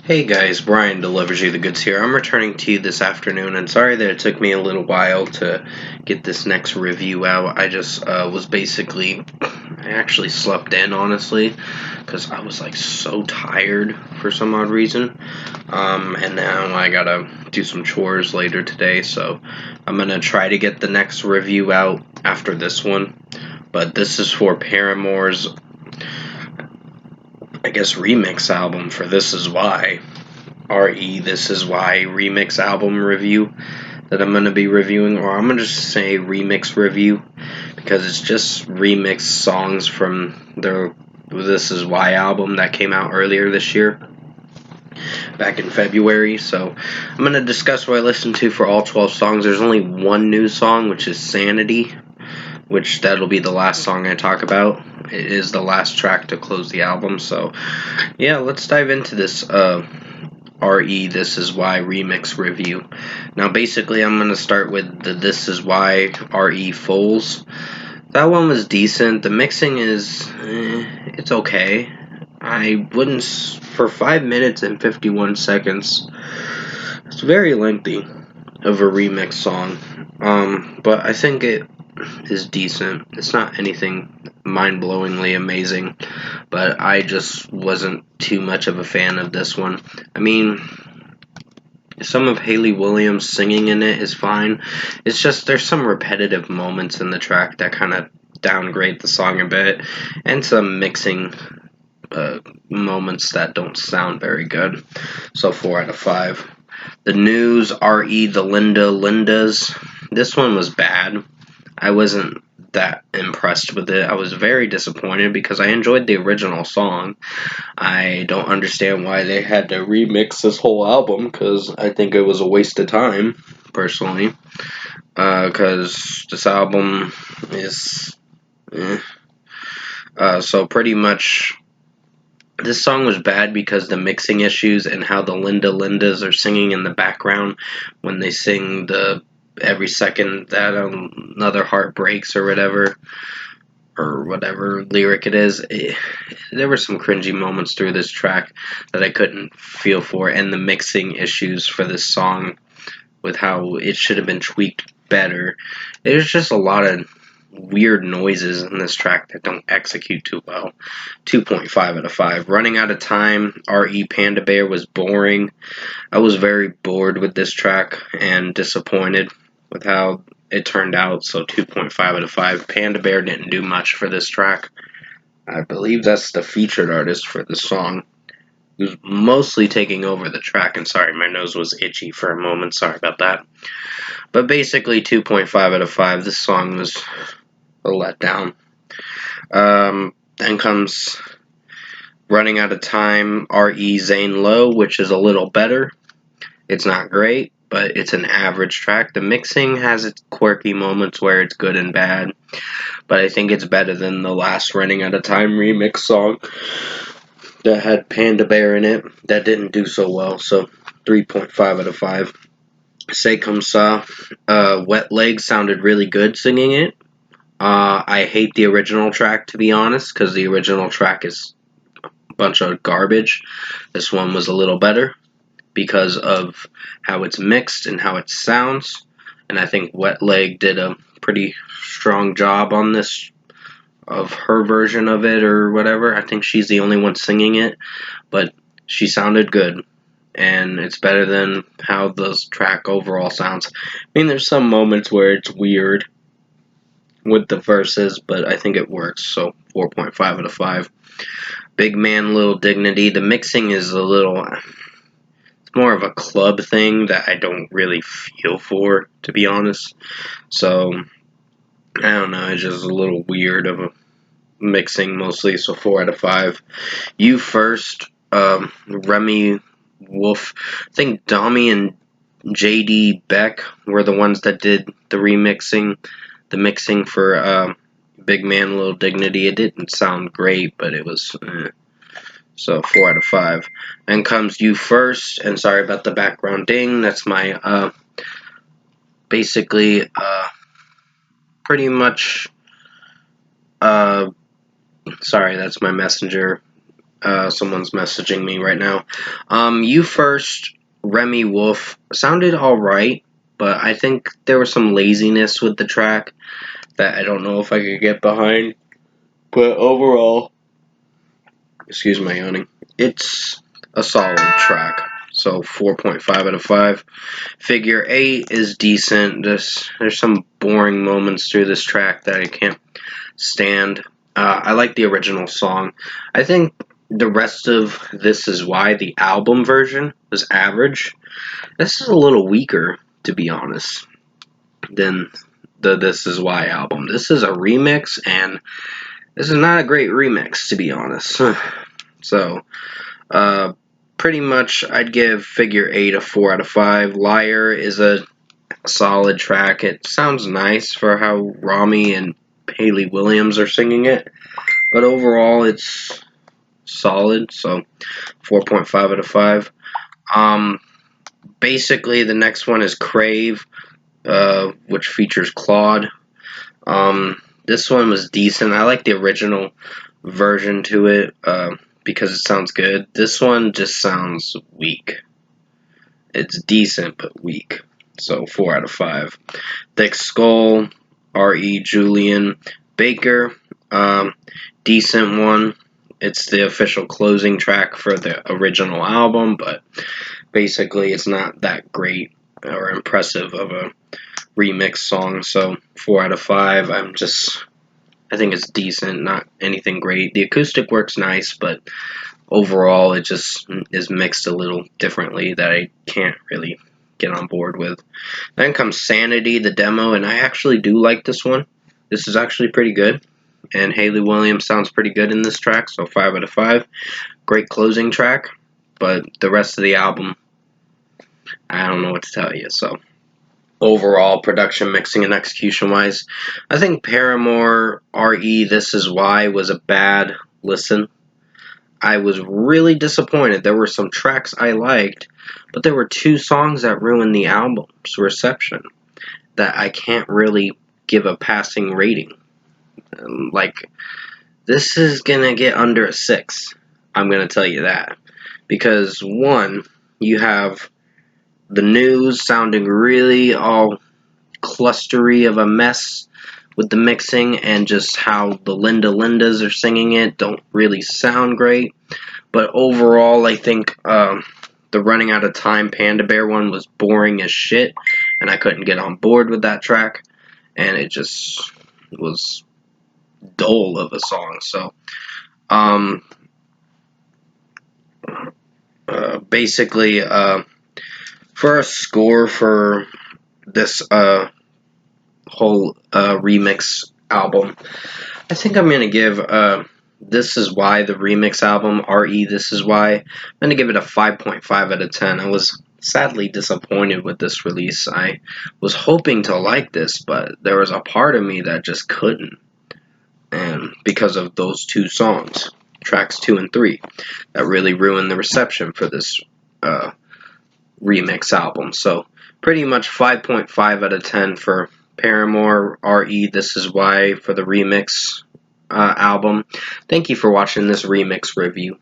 Hey guys, Brian delivers you the goods here. I'm returning to you this afternoon, and sorry that it took me a little while to get this next review out. I just I actually slept in, honestly, because I was like so tired for some odd reason. And now I gotta do some chores later today, so I'm gonna try to get the next review out after this one. But this is for Paramore's, I guess, remix album for This Is Why. This Is Why remix album review that I'm going to be reviewing, or I'm going to just say remix review because it's just remix songs from their This Is Why album that came out earlier this year, back in February. So I'm going to discuss what I listened to for all 12 songs. There's only one new song, which is Sanity, which that'll be the last song I talk about. It is the last track to close the album. So yeah, let's dive into this This Is Why remix review. Now basically I'm going to start with the This Is Why Foals. That one was decent. The mixing is, it's okay. I wouldn't, for 5 minutes and 51 seconds, it's very lengthy of a remix song. But I think it is decent. It's not anything mind-blowingly amazing, but I just wasn't too much of a fan of this one. I mean, some of Hayley Williams singing in it is fine. It's just there's some repetitive moments in the track that kind of downgrade the song a bit, and some mixing moments that don't sound very good. So 4 out of 5. The News, the Lindas. This one was bad. I wasn't that impressed with it. I was very disappointed because I enjoyed the original song. I don't understand why they had to remix this whole album, because I think it was a waste of time, personally. Because this album is... so pretty much... This song was bad because the mixing issues and how the Lindas are singing in the background when they sing the every second that another heart breaks or whatever lyric it is. There were some cringy moments through this track that I couldn't feel for, and the mixing issues for this song with how it should have been tweaked better. There's just a lot of weird noises in this track that don't execute too well. 2.5 out of 5. Running Out of Time, Panda Bear was boring. I was very bored with this track and disappointed with how it turned out, so 2.5 out of 5. Panda Bear didn't do much for this track. I believe that's the featured artist for the song. He was mostly taking over the track, and sorry, my nose was itchy for a moment, sorry about that. But basically 2.5 out of 5. This song was a letdown. Then comes Running Out of Time, Zane Low, which is a little better. It's not great, but it's an average track. The mixing has its quirky moments where it's good and bad, but I think it's better than the last Running Out of Time remix song that had Panda Bear in it that didn't do so well, so 3.5 out of 5. Say Comme Ça, Wet Leg sounded really good singing it. I hate the original track, to be honest, because the original track is a bunch of garbage. This one was a little better because of how it's mixed and how it sounds, and I think Wet Leg did a pretty strong job on this, of her version of it or whatever. I think she's the only one singing it, but she sounded good, and it's better than how the track overall sounds. I mean, there's some moments where it's weird with the verses, but I think it works, so 4.5 out of 5. Big Man, Little Dignity. The mixing is a little... It's more of a club thing that I don't really feel for, to be honest. So, I don't know, it's just a little weird of a mixing mostly, so 4 out of 5. You First, Remy Wolf. I think Dami and JD Beck were the ones that did the remixing. The mixing for Big Man, Little Dignity. It didn't sound great, but it was... So 4 out of 5. Then comes You First, and sorry about the background ding. That's my basically pretty much sorry, that's my messenger Someone's messaging me right now. You First, Remy Wolf sounded alright, but I think there was some laziness with the track that I don't know if I could get behind. But overall, excuse my yawning, it's a solid track. So 4.5 out of 5. Figure 8 is decent. There's some boring moments through this track that I can't stand. I like the original song. I think the rest of This Is Why, the album version, was average. This is a little weaker, to be honest, than the This Is Why album. This is a remix, and this is not a great remix, to be honest. So, pretty much, I'd give Figure 8 a 4 out of 5. Liar is a solid track. It sounds nice for how Rami and Haley Williams are singing it, but overall, it's solid. So, 4.5 out of 5. Basically, the next one is Crave, which features Claude. This one was decent. I like the original version to it because it sounds good. This one just sounds weak. It's decent, but weak. So 4 out of 5. Thick Skull, R.E. Julian Baker, decent one. It's the official closing track for the original album, but basically it's not that great or impressive of a remix song. So 4 out of 5. I think it's decent, not anything great. The acoustic works nice, but overall it just is mixed a little differently that I can't really get on board with. Then comes Sanity, the demo, and I actually do like this one. This is actually pretty good, and Haley Williams sounds pretty good in this track, so 5 out of 5. Great closing track, but the rest of the album, I don't know what to tell you. So overall, production, mixing, and execution-wise, I think Paramore, R.E. This Is Why was a bad listen. I was really disappointed. There were some tracks I liked, but there were 2 songs that ruined the album's reception that I can't really give a passing rating. Like, this is gonna get under a 6. I'm gonna tell you that. Because, one, you have the news sounding really all clustery of a mess with the mixing, and just how the Lindas are singing it don't really sound great. But overall, I think the Running Out of Time Panda Bear one was boring as shit, and I couldn't get on board with that track, and it just was dull of a song. So, basically, for a score for this whole remix album, I think I'm gonna give This Is Why, the remix album, R.E. This Is Why, I'm gonna give it a 5.5 out of 10. I was sadly disappointed with this release. I was hoping to like this, but there was a part of me that just couldn't, and because of those 2 songs, tracks 2 and 3, that really ruined the reception for this remix album. So pretty much 5.5 out of 10 for Paramore, R.E. This Is Why for the remix album. Thank you for watching this remix review.